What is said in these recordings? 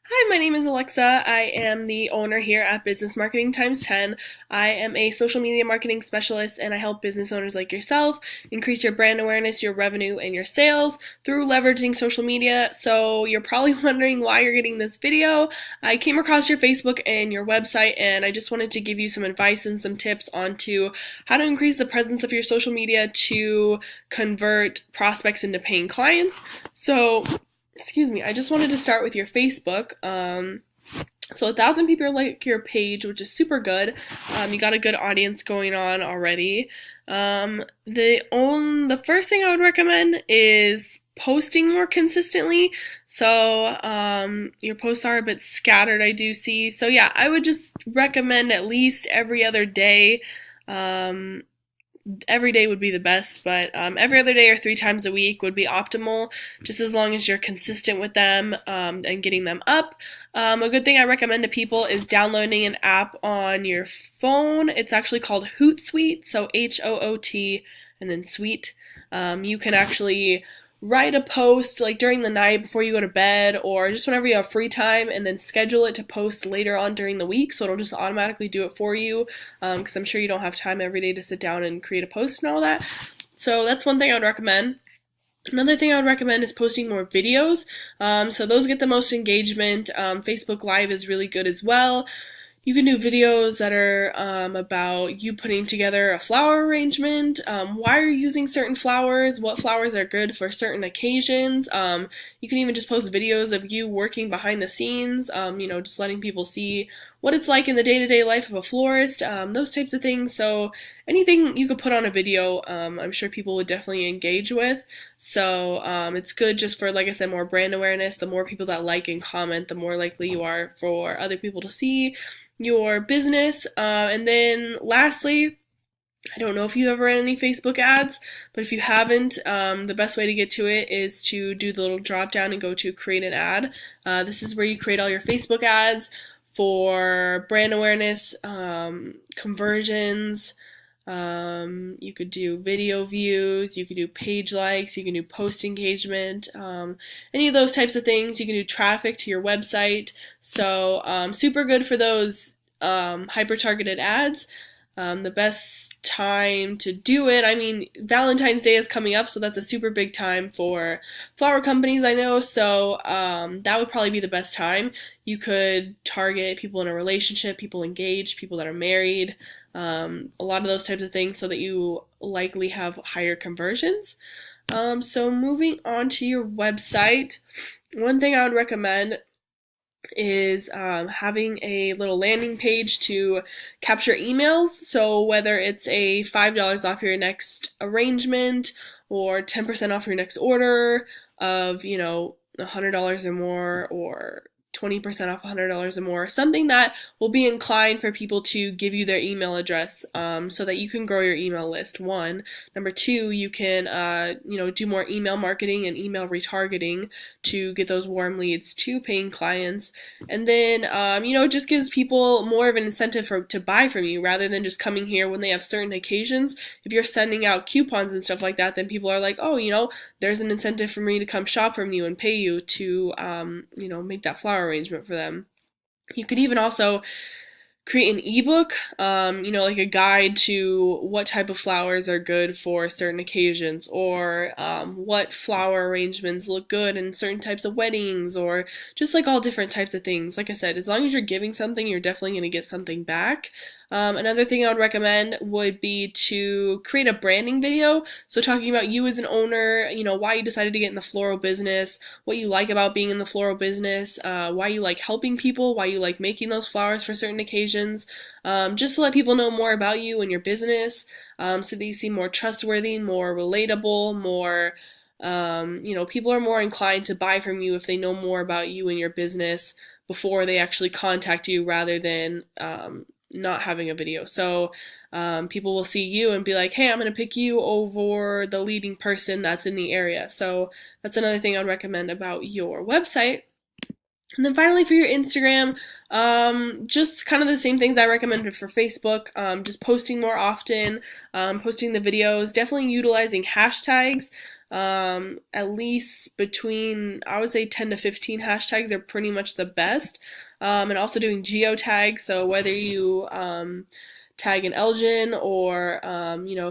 Hi, my name is Alexa. I am the owner here at Business Marketing Times 10. I am a social media marketing specialist and I help business owners like yourself increase your brand awareness, your revenue, and your sales through leveraging social media. So you're probably wondering why you're getting this video. I came across your Facebook and your website and I just wanted to give you some advice and some tips onto how to increase the presence of your social media to convert prospects into paying clients. I just wanted to start with your Facebook. So 1,000 people like your page, which is super good. You got a good audience going on already. The first thing I would recommend is posting more consistently. So your posts are a bit scattered, I do see. So yeah, I would just recommend at least every other day. Every day would be the best, but every other day or 3 times a week would be optimal, just as long as you're consistent with them and getting them up. A good thing I recommend to people is downloading an app on your phone. It's actually called Hootsuite, so Hoot and then Suite. You can actually write a post like during the night before you go to bed or just whenever you have free time and then schedule it to post later on during the week, so it'll just automatically do it for you because I'm sure you don't have time every day to sit down and create a post and all that. So that's one thing I would recommend. Another thing I would recommend is posting more videos. So those get the most engagement. Facebook Live is really good as well. You can do videos that are about you putting together a flower arrangement, why you're using certain flowers, what flowers are good for certain occasions. You can even just post videos of you working behind the scenes, just letting people see what it's like in the day-to-day life of a florist, those types of things. So anything you could put on a video, I'm sure people would definitely engage with. So it's good just for, like I said, more brand awareness. The more people that like and comment, the more likely you are for other people to see your business. And then lastly, I don't know if you ever ran any Facebook ads, but if you haven't, the best way to get to it is to do the little drop down and go to create an ad. This is where you create all your Facebook ads for brand awareness, conversions. You could do video views, you could do page likes, you can do post engagement, any of those types of things. You can do traffic to your website. So super good for those hyper-targeted ads. The best time to do it, I mean, Valentine's Day is coming up, so that's a super big time for flower companies, I know, so that would probably be the best time. You could target people in a relationship, people engaged, people that are married, a lot of those types of things so that you likely have higher conversions. So moving on to your website, one thing I would recommend is having a little landing page to capture emails. So whether it's a $5 off your next arrangement or 10% off your next order of, $100 or more, or 20% off $100 or more, something that will be inclined for people to give you their email address so that you can grow your email list, one. Number two, you can, do more email marketing and email retargeting to get those warm leads to paying clients. And then, it just gives people more of an incentive to buy from you rather than just coming here when they have certain occasions. If you're sending out coupons and stuff like that, then people are like, oh, there's an incentive for me to come shop from you and pay you to, make that flower arrangement for them. You could even also create an ebook, like a guide to what type of flowers are good for certain occasions, or what flower arrangements look good in certain types of weddings, or just like all different types of things. Like I said, as long as you're giving something, you're definitely going to get something back. Another thing I would recommend would be to create a branding video. So talking about you as an owner, why you decided to get in the floral business, what you like about being in the floral business, why you like helping people, why you like making those flowers for certain occasions, just to let people know more about you and your business, so that you seem more trustworthy, more relatable, more, people are more inclined to buy from you if they know more about you and your business before they actually contact you rather than, not having a video. So people will see you and be like, hey, I'm going to pick you over the leading person that's in the area. So that's another thing I'd recommend about your website. And then finally for your Instagram, just kind of the same things I recommended for Facebook, just posting more often, posting the videos, definitely utilizing hashtags. At least between, I would say 10 to 15 hashtags are pretty much the best. And also doing geotags, so whether you tag in Elgin or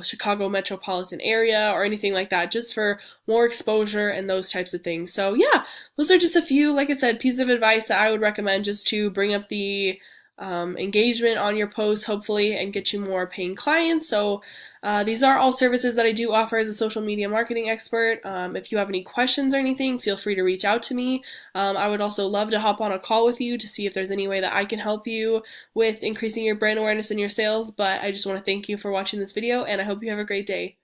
Chicago metropolitan area or anything like that, just for more exposure and those types of things. So yeah, those are just a few, like I said, pieces of advice that I would recommend just to bring up the engagement on your posts, hopefully, and get you more paying clients. So these are all services that I do offer as a social media marketing expert. If you have any questions or anything, feel free to reach out to me. I would also love to hop on a call with you to see if there's any way that I can help you with increasing your brand awareness and your sales. But I just want to thank you for watching this video, and I hope you have a great day.